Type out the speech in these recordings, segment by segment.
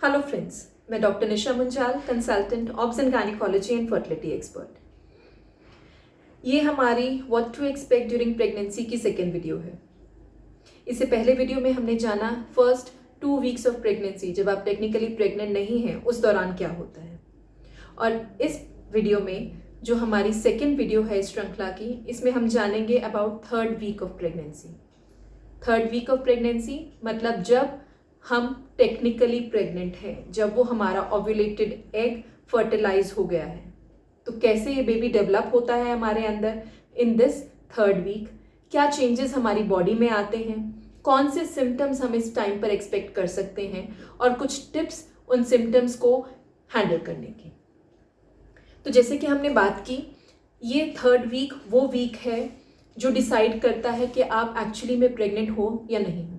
Hello friends, मैं doctor Nisha Munjal, consultant obs and gynaecology and fertility expert. ये हमारी what to expect during pregnancy की second video है। इससे पहले वीडियो में हमने जाना फर्स्ट 2 वीक्स ऑफ प्रेगनेंसी, जब आप टेक्निकली प्रेग्नेंट नहीं हैं उस दौरान क्या होता है। और इस वीडियो में जो हमारी सेकेंड वीडियो है इस श्रृंखला की, इसमें हम जानेंगे about 3rd week of pregnancy. 3rd week of pregnancy मतलब जब हम टेक्निकली प्रेग्नेंट हैं, जब वो हमारा ओव्यूलेटेड एग फर्टिलाइज हो गया है। तो कैसे ये बेबी डेवलप होता है हमारे अंदर इन दिस 3rd वीक, क्या चेंजेस हमारी बॉडी में आते हैं, कौन से सिम्टम्स हम इस टाइम पर एक्सपेक्ट कर सकते हैं और कुछ टिप्स उन सिम्टम्स को हैंडल करने की। तो जैसे कि हमने बात की, ये 3rd वीक वो वीक है जो डिसाइड करता है कि आप एक्चुअली में प्रेग्नेंट हो या नहीं हो।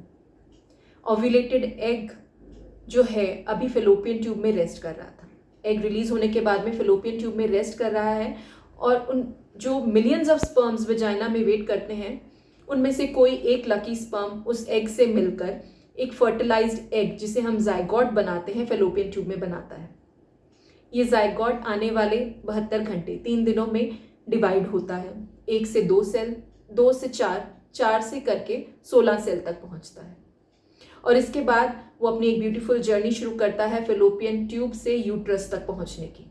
ओव्यूलेटेड एग जो है अभी फेलोपियन ट्यूब में रेस्ट कर रहा था। एग रिलीज होने के बाद में फेलोपियन ट्यूब में रेस्ट कर रहा है और उन जो मिलियंस ऑफ स्पर्म्स वजाइना में वेट करते हैं, उनमें से कोई एक लकी स्पर्म उस एग से मिलकर एक फर्टिलाइज्ड एग, जिसे हम जाइगोट बनाते हैं, फेलोपियन ट्यूब में बनाता है। ये जाइगोट आने वाले 72 घंटे 3 दिनों में डिवाइड होता है। 1 से 2 सेल, 2 से 4, 4 से करके 16 सेल तक पहुंचता है। और इसके बाद वो अपनी एक ब्यूटीफुल जर्नी शुरू करता है फेलोपियन ट्यूब से यूट्रस तक पहुंचने की।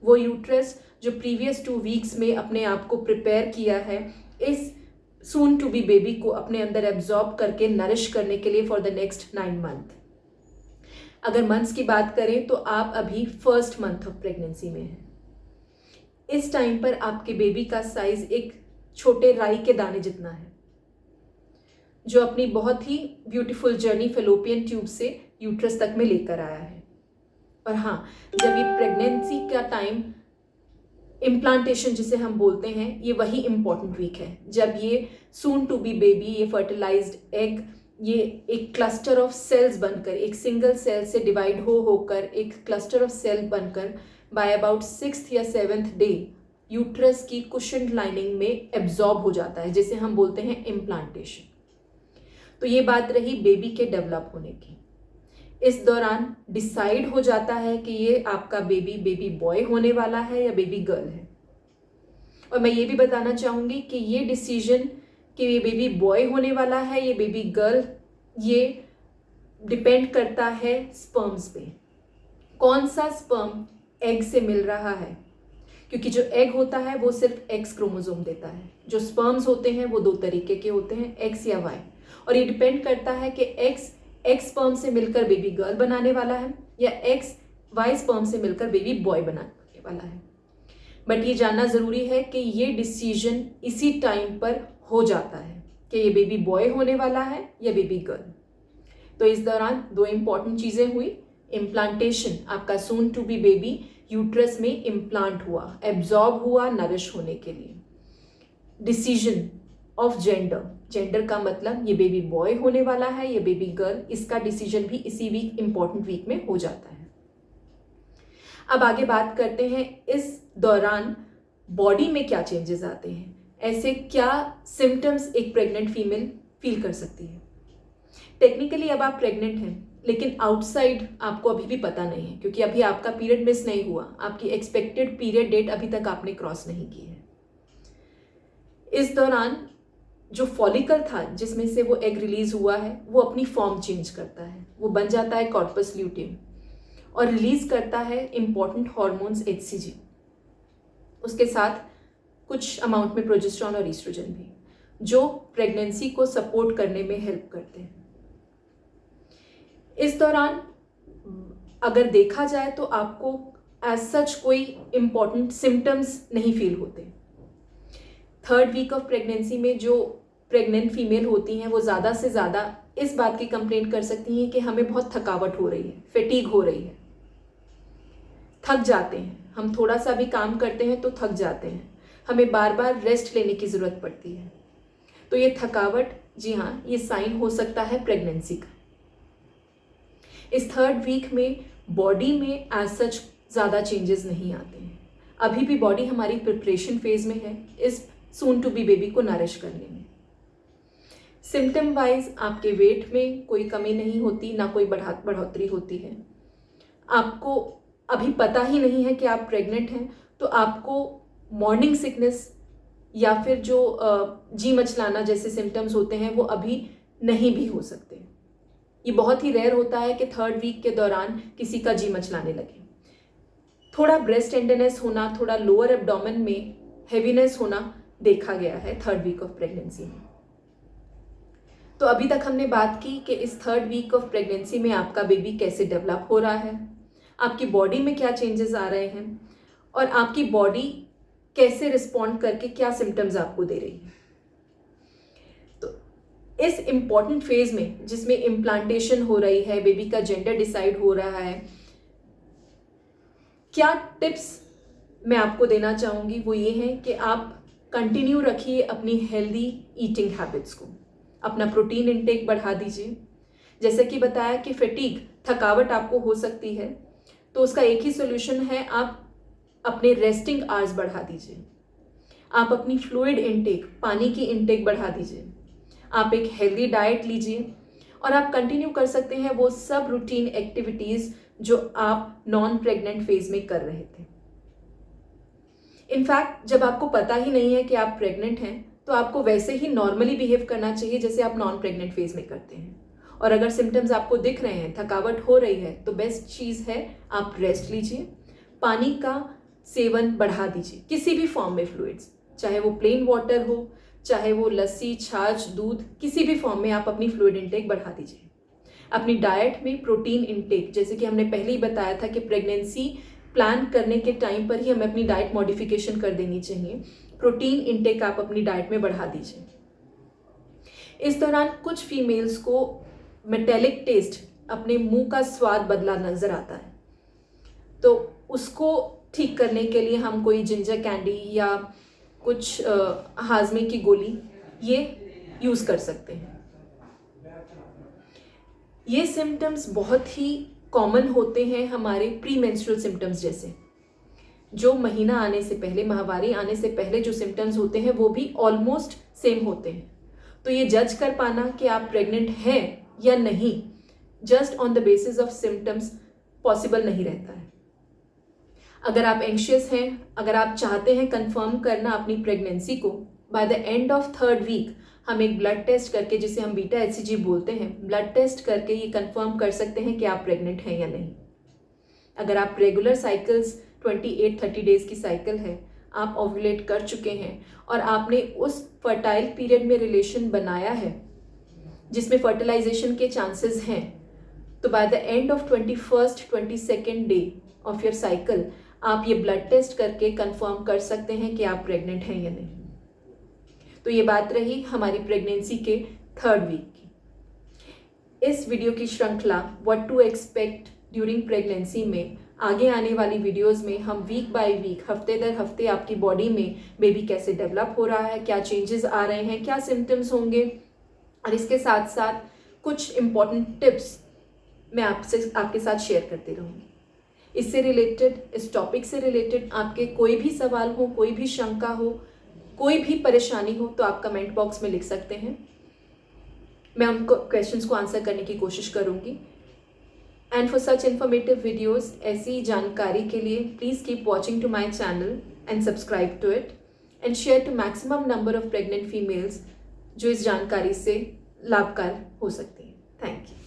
वो यूट्रस जो प्रीवियस 2 वीक्स में अपने आप को प्रिपेयर किया है इस सून टू बी बेबी को अपने अंदर एब्जॉर्ब करके नरिश करने के लिए फॉर द नेक्स्ट 9 मंथ। अगर मंथ्स की बात करें तो आप अभी 1st मंथ ऑफ प्रेगनेंसी में हैं। इस टाइम पर आपके बेबी का साइज एक छोटे राई के दाने जितना है, जो अपनी बहुत ही ब्यूटीफुल जर्नी फेलोपियन ट्यूब से यूट्रस तक में लेकर आया है। और हाँ, जब ये प्रेगनेंसी का टाइम, इम्प्लांटेशन जिसे हम बोलते हैं, ये वही इम्पॉर्टेंट वीक है जब ये सून टू बी बेबी, ये फर्टिलाइज्ड एग, ये एक क्लस्टर ऑफ सेल्स बनकर, एक सिंगल सेल से डिवाइड होकर एक क्लस्टर ऑफ सेल बनकर बाय अबाउट 6th या 7th डे यूट्रस की कुशन लाइनिंग में एब्जॉर्ब हो जाता है, जिसे हम बोलते हैं इम्प्लांटेशन। तो ये बात रही बेबी के डेवलप होने की। इस दौरान डिसाइड हो जाता है कि ये आपका बेबी बॉय होने वाला है या बेबी गर्ल है। और मैं ये भी बताना चाहूँगी कि ये डिसीजन कि ये बेबी बॉय होने वाला है या बेबी गर्ल, ये डिपेंड करता है स्पर्म्स पे। कौन सा स्पर्म एग से मिल रहा है, क्योंकि जो एग होता है वो सिर्फ एक्स क्रोमोसोम देता है। जो स्पर्म्स होते हैं वो 2 तरीके के होते हैं, एक्स या वाई। और ये डिपेंड करता है कि एक्स स्पर्म से मिलकर बेबी गर्ल बनाने वाला है या एक्स वाई स्पर्म से मिलकर बेबी बॉय बनाने वाला है। बट ये जानना ज़रूरी है कि ये डिसीजन इसी टाइम पर हो जाता है कि ये बेबी बॉय होने वाला है या बेबी गर्ल। तो इस दौरान 2 इंपॉर्टेंट चीज़ें हुई। इम्प्लांटेशन, आपका soon to be baby uterus में इम्प्लांट हुआ, एब्जॉर्ब हुआ नरिश होने के लिए। डिसीजन ऑफ जेंडर का मतलब ये बेबी बॉय होने वाला है या बेबी गर्ल, इसका डिसीजन भी इसी वीक, इंपॉर्टेंट वीक में हो जाता है। अब आगे बात करते हैं इस दौरान बॉडी में क्या चेंजेस आते हैं, ऐसे क्या सिम्टम्स एक प्रेग्नेंट फीमेल फील कर सकती है। टेक्निकली अब आप प्रेग्नेंट हैं, लेकिन आउटसाइड आपको अभी भी पता नहीं है, क्योंकि अभी आपका पीरियड मिस नहीं हुआ, आपकी एक्सपेक्टेड पीरियड डेट अभी तक आपने क्रॉस नहीं की है। इस दौरान जो फॉलिकल था जिसमें से वो एग रिलीज हुआ है, वो अपनी फॉर्म चेंज करता है, वो बन जाता है कॉर्पस ल्यूटियम और रिलीज करता है इंपॉर्टेंट हॉर्मोन्स HCG, उसके साथ कुछ अमाउंट में प्रोजेस्टेरॉन और ईस्ट्रोजन भी, जो प्रेगनेंसी को सपोर्ट करने में हेल्प करते हैं। इस दौरान अगर देखा जाए तो आपको एज सच कोई इंपॉर्टेंट सिम्टम्स नहीं फील होते। 3rd वीक ऑफ प्रेगनेंसी में जो प्रेग्नेंट फीमेल होती हैं वो ज़्यादा से ज़्यादा इस बात की कंप्लेंट कर सकती हैं कि हमें बहुत थकावट हो रही है, फैटीग हो रही है, थक जाते हैं। हम थोड़ा सा भी काम करते हैं तो थक जाते हैं, हमें बार बार रेस्ट लेने की ज़रूरत पड़ती है। तो ये थकावट, जी हाँ, ये साइन हो सकता है प्रेगनेंसी का। इस 3rd वीक में बॉडी में एज सच ज़्यादा चेंजेस नहीं आते हैं। अभी भी बॉडी हमारी प्रिपरेशन फेज में है इस सून टू बी बेबी को नरिश करने में। सिम्टम वाइज आपके वेट में कोई कमी नहीं होती, ना कोई बढ़ोतरी होती है। आपको अभी पता ही नहीं है कि आप प्रेग्नेंट हैं, तो आपको मॉर्निंग सिकनेस या फिर जो जी मचलाना जैसे सिम्टम्स होते हैं वो अभी नहीं भी हो सकते। ये बहुत ही रेयर होता है कि 3rd वीक के दौरान किसी का जी मचलाने लगे। थोड़ा ब्रेस्ट टेंडरनेस होना, थोड़ा लोअर एब्डोमेन में हेवीनेस होना देखा गया है 3rd वीक ऑफ प्रेगनेंसी में। तो अभी तक हमने बात की कि इस 3rd वीक ऑफ प्रेगनेंसी में आपका बेबी कैसे डेवलप हो रहा है, आपकी बॉडी में क्या चेंजेस आ रहे हैं और आपकी बॉडी कैसे रिस्पॉन्ड करके क्या सिम्टम्स आपको दे रही है। तो इस इम्पॉर्टेंट फेज में जिसमें इम्प्लांटेशन हो रही है, बेबी का जेंडर डिसाइड हो रहा है, क्या टिप्स मैं आपको देना चाहूँगी वो ये है कि आप कंटिन्यू रखिए अपनी हेल्दी ईटिंग हैबिट्स को, अपना प्रोटीन इंटेक बढ़ा दीजिए। जैसे कि बताया कि फटीग, थकावट आपको हो सकती है, तो उसका एक ही सोल्यूशन है, आप अपने रेस्टिंग आवर्स बढ़ा दीजिए, आप अपनी फ्लूइड इंटेक, पानी की इंटेक बढ़ा दीजिए, आप एक हेल्दी डाइट लीजिए और आप कंटिन्यू कर सकते हैं वो सब रूटीन एक्टिविटीज़ जो आप नॉन प्रेग्नेंट फेज में कर रहे थे। इनफैक्ट जब आपको पता ही नहीं है कि आप प्रेग्नेंट हैं तो आपको वैसे ही नॉर्मली बिहेव करना चाहिए जैसे आप नॉन प्रेग्नेंट फेज में करते हैं। और अगर सिम्टम्स आपको दिख रहे हैं, थकावट हो रही है, तो बेस्ट चीज़ है आप रेस्ट लीजिए, पानी का सेवन बढ़ा दीजिए, किसी भी फॉर्म में फ्लूइड्स, चाहे वो प्लेन वाटर हो, चाहे वो लस्सी, छाछ, दूध, किसी भी फॉर्म में आप अपनी फ्लूइड इंटेक बढ़ा दीजिए। अपनी डाइट में प्रोटीन इंटेक, जैसे कि हमने पहले ही बताया था कि प्रेगनेंसी प्लान करने के टाइम पर ही हमें अपनी डाइट मॉडिफिकेशन कर देनी चाहिए, प्रोटीन इंटेक आप अपनी डाइट में बढ़ा दीजिए। इस दौरान कुछ फीमेल्स को मेटेलिक टेस्ट, अपने मुंह का स्वाद बदला नजर आता है, तो उसको ठीक करने के लिए हम कोई जिंजर कैंडी या कुछ हाजमे की गोली ये यूज़ कर सकते हैं। ये सिम्टम्स बहुत ही कॉमन होते हैं हमारे प्री मेंस्ट्रुअल सिम्टम्स जैसे, जो महीना आने से पहले, माहवारी आने से पहले जो सिम्टम्स होते हैं वो भी ऑलमोस्ट सेम होते हैं। तो ये जज कर पाना कि आप प्रेग्नेंट हैं या नहीं just on the basis of symptoms possible नहीं रहता है। अगर आप एंशियस हैं, अगर आप चाहते हैं कंफर्म करना अपनी प्रेगनेंसी को, by the end of 3rd week हम एक ब्लड टेस्ट करके, जिसे हम बीटा HCG बोलते हैं, ब्लड टेस्ट करके ये कंफर्म कर सकते हैं कि आप प्रेग्नेंट हैं या नहीं। अगर आप रेगुलर साइकिल्स 28-30 डेज की साइकिल है, आप ओव्यूलेट कर चुके हैं और आपने उस फर्टाइल पीरियड में रिलेशन बनाया है जिसमें फर्टिलाइजेशन के चांसेस हैं, तो bye the end of 21st 22nd day of your cycle आप ये ब्लड टेस्ट करके कंफर्म कर सकते हैं कि आप प्रेग्नेंट हैं या नहीं। तो ये बात रही हमारी प्रेगनेंसी के 3rd वीक की। इस वीडियो की श्रृंखला what to expect during pregnancy में आगे आने वाली वीडियोस में हम वीक बाय वीक, हफ्ते दर हफ्ते आपकी बॉडी में बेबी कैसे डेवलप हो रहा है, क्या चेंजेस आ रहे हैं, क्या सिम्टम्स होंगे, और इसके साथ साथ कुछ इम्पॉर्टेंट टिप्स मैं आपके साथ शेयर करती रहूँगी। इससे रिलेटेड, इस टॉपिक से रिलेटेड आपके कोई भी सवाल हो, कोई भी शंका हो, कोई भी परेशानी हो, तो आप कमेंट बॉक्स में लिख सकते हैं। मैं उनको क्वेश्चंस को आंसर करने की कोशिश करूंगी। And for such informative videos, ऐसी जानकारी के लिए please keep watching to my channel and subscribe to it and share to maximum number of pregnant females जो इस जानकारी से लाभकार हो सकती हैं। Thank you.